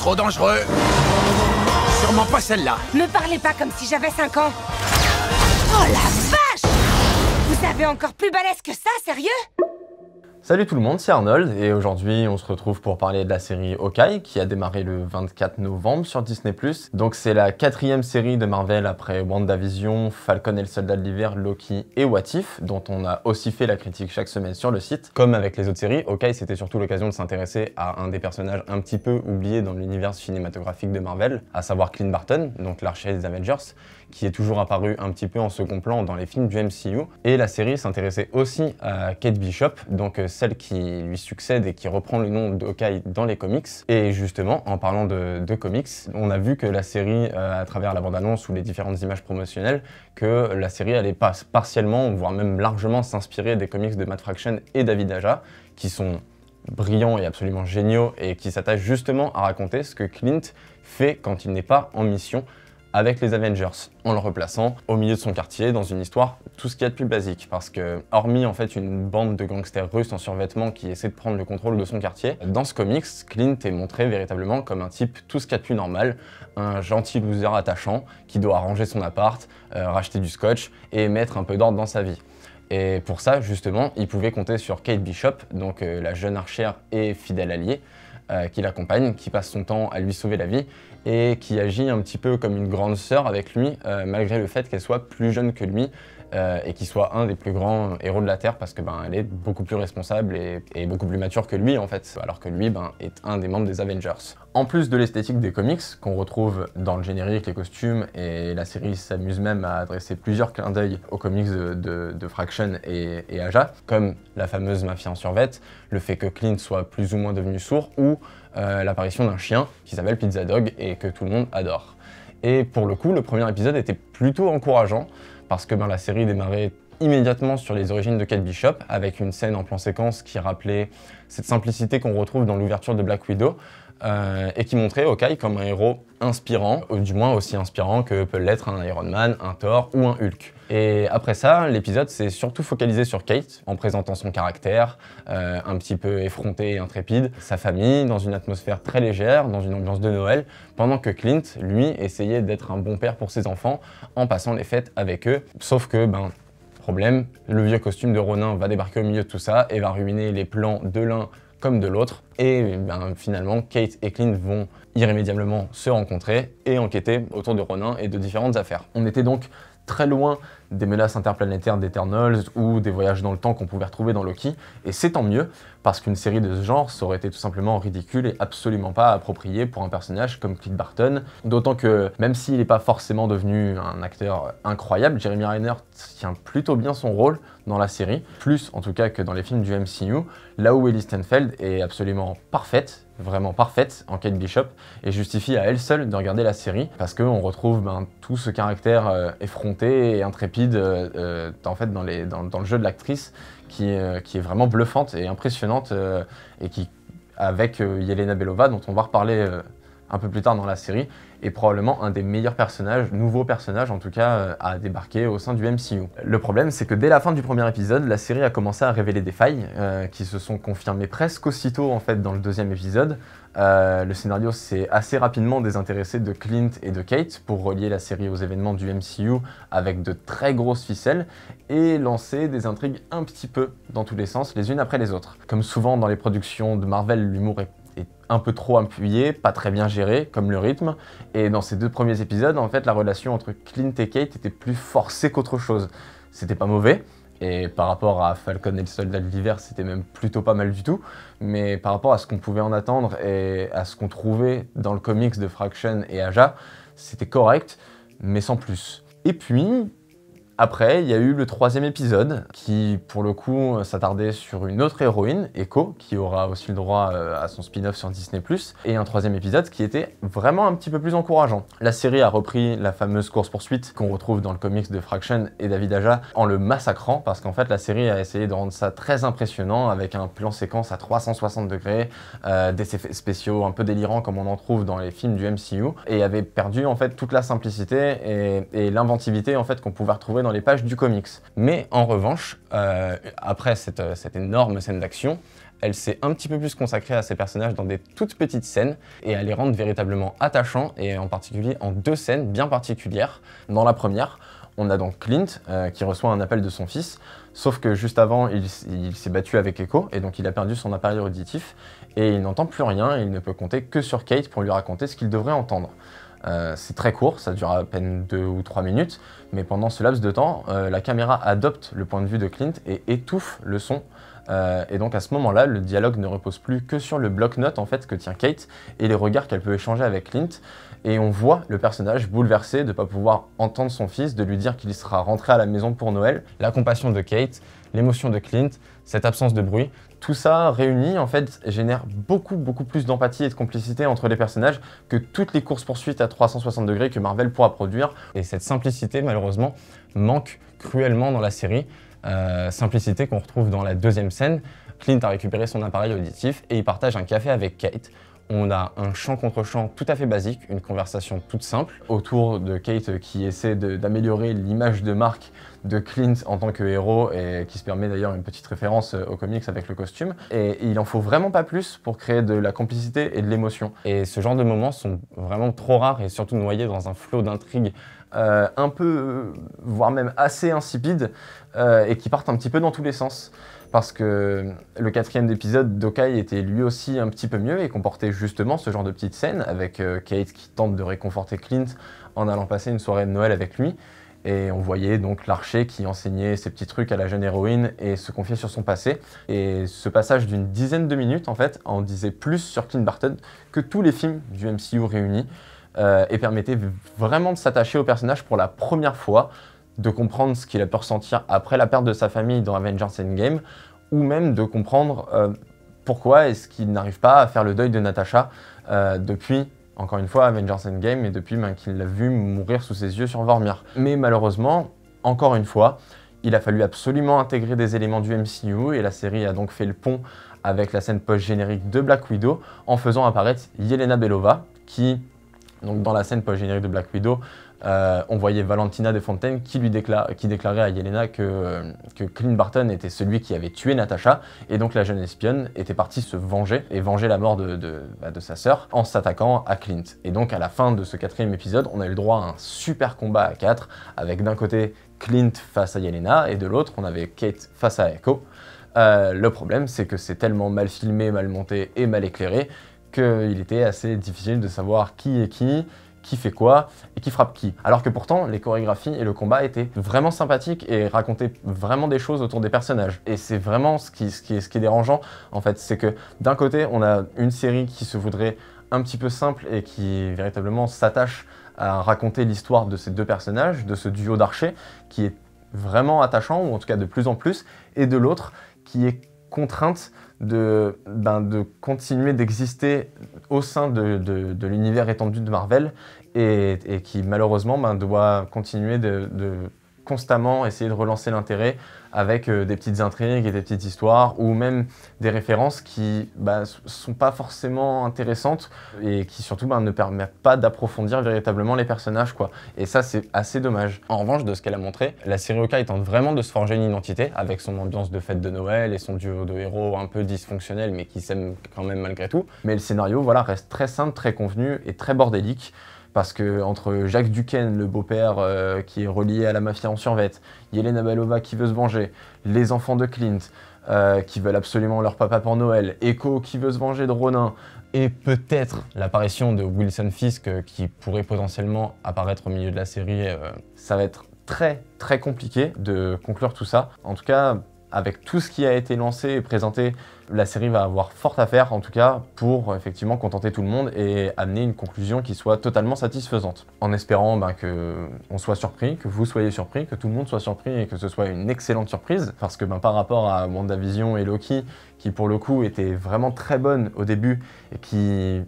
trop dangereux. Sûrement pas celle-là. Me parlez pas comme si j'avais 5 ans. Oh la vache! Vous avez encore plus balèze que ça, sérieux? Salut tout le monde, c'est Arnold et aujourd'hui on se retrouve pour parler de la série Hawkeye qui a démarré le 24 novembre sur Disney+. Donc c'est la 4e série de Marvel après WandaVision, Falcon et le Soldat de l'Hiver, Loki et What If, dont on a aussi fait la critique chaque semaine sur le site. Comme avec les autres séries, Hawkeye c'était surtout l'occasion de s'intéresser à un des personnages un petit peu oubliés dans l'univers cinématographique de Marvel, à savoir Clint Barton, donc l'archer des Avengers, qui est toujours apparu un petit peu en second plan dans les films du MCU. Et la série s'intéressait aussi à Kate Bishop, donc celle qui lui succède et qui reprend le nom d'Hawkeye dans les comics. Et justement, en parlant de comics, on a vu que la série, à travers la bande-annonce ou les différentes images promotionnelles, que la série allait partiellement, voire même largement s'inspirer des comics de Matt Fraction et David Aja, qui sont brillants et absolument géniaux et qui s'attachent justement à raconter ce que Clint fait quand il n'est pas en mission avec les Avengers, en le replaçant au milieu de son quartier dans une histoire tout ce qu'il y a de plus basique, parce que hormis en fait une bande de gangsters russes en survêtement qui essaie de prendre le contrôle de son quartier, dans ce comics, Clint est montré véritablement comme un type tout ce qu'il y a de plus normal, un gentil loser attachant qui doit arranger son appart, racheter du scotch et mettre un peu d'ordre dans sa vie. Et pour ça, justement, il pouvait compter sur Kate Bishop, donc la jeune archère et fidèle alliée, qui l'accompagne, qui passe son temps à lui sauver la vie et qui agit un petit peu comme une grande sœur avec lui, malgré le fait qu'elle soit plus jeune que lui et qu'il soit un des plus grands héros de la Terre parce que elle est beaucoup plus responsable et beaucoup plus mature que lui en fait, alors que lui est un des membres des Avengers. En plus de l'esthétique des comics qu'on retrouve dans le générique, les costumes, et la série s'amuse même à adresser plusieurs clins d'œil aux comics de Fraction et Aja, comme la fameuse mafia en survêt, le fait que Clint soit plus ou moins devenu sourd, ou l'apparition d'un chien qui s'appelle Pizza Dog et que tout le monde adore. Et pour le coup, le premier épisode était plutôt encourageant parce que la série démarrait immédiatement sur les origines de Kate Bishop avec une scène en plan séquence qui rappelait cette simplicité qu'on retrouve dans l'ouverture de Black Widow et qui montrait Hawkeye comme un héros inspirant, ou du moins aussi inspirant que peut l'être un Iron Man, un Thor ou un Hulk. Et après ça, l'épisode s'est surtout focalisé sur Kate, en présentant son caractère, un petit peu effronté et intrépide, sa famille, dans une atmosphère très légère, dans une ambiance de Noël, pendant que Clint, lui, essayait d'être un bon père pour ses enfants, en passant les fêtes avec eux, sauf que, problème, le vieux costume de Ronin va débarquer au milieu de tout ça et va ruiner les plans de l'un comme de l'autre, et finalement Kate et Clint vont irrémédiablement se rencontrer et enquêter autour de Ronin et de différentes affaires. On était donc très loin des menaces interplanétaires d'Eternals ou des voyages dans le temps qu'on pouvait retrouver dans Loki, et c'est tant mieux, parce qu'une série de ce genre, ça aurait été tout simplement ridicule et absolument pas approprié pour un personnage comme Clint Barton, d'autant que, même s'il n'est pas forcément devenu un acteur incroyable, Jeremy Renner tient plutôt bien son rôle dans la série, plus en tout cas que dans les films du MCU, là où Ellie Steinfeld est absolument parfaite, vraiment parfaite en Kate Bishop, et justifie à elle seule de regarder la série, parce qu'on retrouve tout ce caractère effronté et intrépide en fait dans le jeu de l'actrice, qui est vraiment bluffante et impressionnante, et qui, avec Yelena Belova, dont on va reparler un peu plus tard dans la série, est probablement un des meilleurs personnages, nouveaux personnages en tout cas, à débarquer au sein du MCU. Le problème, c'est que dès la fin du premier épisode, la série a commencé à révéler des failles qui se sont confirmées presque aussitôt en fait dans le deuxième épisode. Le scénario s'est assez rapidement désintéressé de Clint et de Kate pour relier la série aux événements du MCU avec de très grosses ficelles et lancer des intrigues un petit peu dans tous les sens, les unes après les autres. Comme souvent dans les productions de Marvel, l'humour est un peu trop appuyé, pas très bien géré, comme le rythme, et dans ces deux premiers épisodes, en fait, la relation entre Clint et Kate était plus forcée qu'autre chose. C'était pas mauvais, et par rapport à Falcon et le Soldat de l'Hiver, c'était même plutôt pas mal du tout, mais par rapport à ce qu'on pouvait en attendre et à ce qu'on trouvait dans le comics de Fraction et Aja, c'était correct, mais sans plus. Et puis, après, il y a eu le troisième épisode qui, pour le coup, s'attardait sur une autre héroïne, Echo, qui aura aussi le droit à son spin-off sur Disney+, et un troisième épisode qui était vraiment un petit peu plus encourageant. La série a repris la fameuse course-poursuite qu'on retrouve dans le comics de Fraction et David Aja en le massacrant, parce qu'en fait, la série a essayé de rendre ça très impressionnant, avec un plan séquence à 360 degrés, des effets spéciaux un peu délirants comme on en trouve dans les films du MCU, et avait perdu en fait toute la simplicité et l'inventivité en fait qu'on pouvait retrouver dans les pages du comics. Mais en revanche, après cette énorme scène d'action, elle s'est un petit peu plus consacrée à ses personnages dans des toutes petites scènes et à les rendre véritablement attachants, et en particulier en 2 scènes bien particulières. Dans la première, on a donc Clint qui reçoit un appel de son fils, sauf que juste avant, il s'est battu avec Echo, et donc il a perdu son appareil auditif, et il n'entend plus rien, et il ne peut compter que sur Kate pour lui raconter ce qu'il devrait entendre. C'est très court, ça dure à peine 2 ou 3 minutes, mais pendant ce laps de temps, la caméra adopte le point de vue de Clint et étouffe le son. Et donc à ce moment-là, le dialogue ne repose plus que sur le bloc-notes en fait que tient Kate et les regards qu'elle peut échanger avec Clint. Et on voit le personnage bouleversé de ne pas pouvoir entendre son fils, de lui dire qu'il sera rentré à la maison pour Noël. La compassion de Kate, l'émotion de Clint, cette absence de bruit, tout ça réuni en fait génère beaucoup plus d'empathie et de complicité entre les personnages que toutes les courses-poursuites à 360 degrés que Marvel pourra produire. Et cette simplicité malheureusement manque cruellement dans la série. Simplicité qu'on retrouve dans la 2e scène. Clint a récupéré son appareil auditif et il partage un café avec Kate. On a un chant contre chant tout à fait basique, une conversation toute simple autour de Kate qui essaie d'améliorer l'image de marque de Clint en tant que héros et qui se permet d'ailleurs une petite référence aux comics avec le costume. Et il en faut vraiment pas plus pour créer de la complicité et de l'émotion. Et ce genre de moments sont vraiment trop rares et surtout noyés dans un flot d'intrigues un peu, voire même assez insipides et qui partent un petit peu dans tous les sens. Parce que le 4e épisode d'Hawkeye était lui aussi un petit peu mieux et comportait justement ce genre de petites scènes avec Kate qui tente de réconforter Clint en allant passer une soirée de Noël avec lui. Et on voyait donc l'archer qui enseignait ses petits trucs à la jeune héroïne et se confiait sur son passé. Et ce passage d'une dizaine de minutes, en fait, en disait plus sur Clint Barton que tous les films du MCU réunis et permettait vraiment de s'attacher au personnage pour la première fois, de comprendre ce qu'il a pu ressentir après la perte de sa famille dans Avengers Endgame, ou même de comprendre pourquoi est-ce qu'il n'arrive pas à faire le deuil de Natasha depuis, encore une fois, Avengers Endgame, et depuis qu'il l'a vu mourir sous ses yeux sur Vormir. Mais malheureusement, encore une fois, il a fallu absolument intégrer des éléments du MCU, et la série a donc fait le pont avec la scène post-générique de Black Widow, en faisant apparaître Yelena Belova, qui, donc dans la scène post-générique de Black Widow, on voyait Valentina de Fontaine qui déclarait à Yelena que Clint Barton était celui qui avait tué Natasha, et donc la jeune espionne était partie se venger et venger la mort de sa sœur en s'attaquant à Clint. Et donc à la fin de ce 4e épisode, on a eu le droit à un super combat à 4 avec d'un côté Clint face à Yelena et de l'autre on avait Kate face à Echo. Le problème c'est que c'est tellement mal filmé, mal monté et mal éclairé qu'il était assez difficile de savoir qui est qui fait quoi et qui frappe qui. Alors que pourtant, les chorégraphies et le combat étaient vraiment sympathiques et racontaient vraiment des choses autour des personnages. Et c'est vraiment ce qui est dérangeant, en fait. C'est que d'un côté, on a une série qui se voudrait un petit peu simple et qui véritablement s'attache à raconter l'histoire de ces 2 personnages, de ce duo d'archers, qui est vraiment attachant, ou en tout cas de plus en plus, et de l'autre qui est contrainte de continuer d'exister au sein de l'univers étendu de Marvel et qui malheureusement doit continuer de constamment essayer de relancer l'intérêt avec des petites intrigues et des petites histoires ou même des références qui sont pas forcément intéressantes et qui surtout ne permettent pas d'approfondir véritablement les personnages, quoi. Et ça, c'est assez dommage. En revanche, de ce qu'elle a montré, la série Hawkeye tente vraiment de se forger une identité avec son ambiance de fête de Noël et son duo de héros un peu dysfonctionnel mais qui s'aiment quand même malgré tout. Mais le scénario, voilà, reste très simple, très convenu et très bordélique. Parce que entre Jacques Duquesne, le beau-père qui est relié à la mafia en survette, Yelena Belova qui veut se venger, les enfants de Clint qui veulent absolument leur papa pour Noël, Echo qui veut se venger de Ronin, et peut-être l'apparition de Wilson Fisk qui pourrait potentiellement apparaître au milieu de la série, ça va être très compliqué de conclure tout ça. En tout cas, avec tout ce qui a été lancé et présenté, la série va avoir fort à faire, en tout cas, pour effectivement contenter tout le monde et amener une conclusion qui soit totalement satisfaisante. En espérant qu'on soit surpris, que vous soyez surpris, que tout le monde soit surpris et que ce soit une excellente surprise, parce que par rapport à WandaVision et Loki, qui pour le coup étaient vraiment très bonnes au début et qui,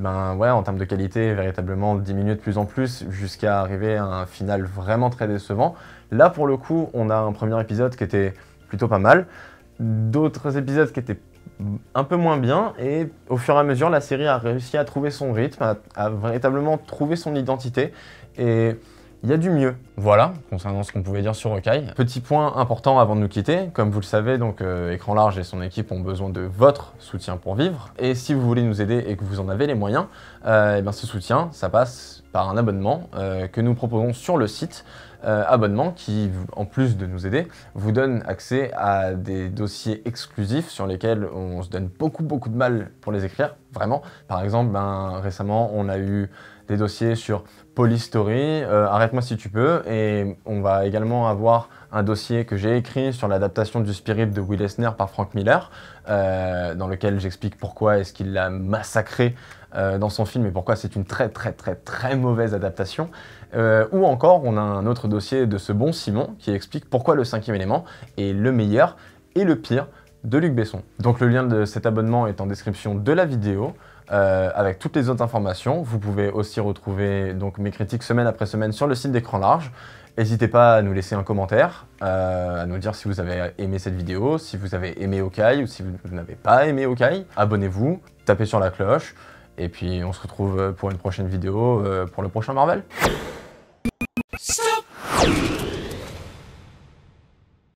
en termes de qualité, véritablement diminuent de plus en plus jusqu'à arriver à un final vraiment très décevant. Là, pour le coup, on a un premier épisode qui était plutôt pas mal, d'autres épisodes qui étaient un peu moins bien, et au fur et à mesure la série a réussi à trouver son rythme, à véritablement trouver son identité, et il y a du mieux. Voilà, concernant ce qu'on pouvait dire sur Hawkeye. Petit point important avant de nous quitter, comme vous le savez, donc Écran Large et son équipe ont besoin de votre soutien pour vivre. Et si vous voulez nous aider et que vous en avez les moyens, et bien ce soutien, ça passe par un abonnement que nous proposons sur le site. Abonnement qui, en plus de nous aider, vous donne accès à des dossiers exclusifs sur lesquels on se donne beaucoup de mal pour les écrire, vraiment. Par exemple, récemment, on a eu des dossiers sur Police Story, Arrête-moi si tu peux, et on va également avoir un dossier que j'ai écrit sur l'adaptation du Spirit de Will Eisner par Frank Miller, dans lequel j'explique pourquoi est-ce qu'il l'a massacré dans son film et pourquoi c'est une très mauvaise adaptation. Ou encore, on a un autre dossier de ce bon Simon qui explique pourquoi le 5e élément est le meilleur et le pire de Luc Besson. Donc le lien de cet abonnement est en description de la vidéo. Avec toutes les autres informations. Vous pouvez aussi retrouver donc, mes critiques semaine après semaine sur le site d'Écran Large. N'hésitez pas à nous laisser un commentaire, à nous dire si vous avez aimé cette vidéo, si vous avez aimé Hawkeye ou si vous n'avez pas aimé Hawkeye. Abonnez-vous, tapez sur la cloche, et puis on se retrouve pour une prochaine vidéo pour le prochain Marvel. Stop!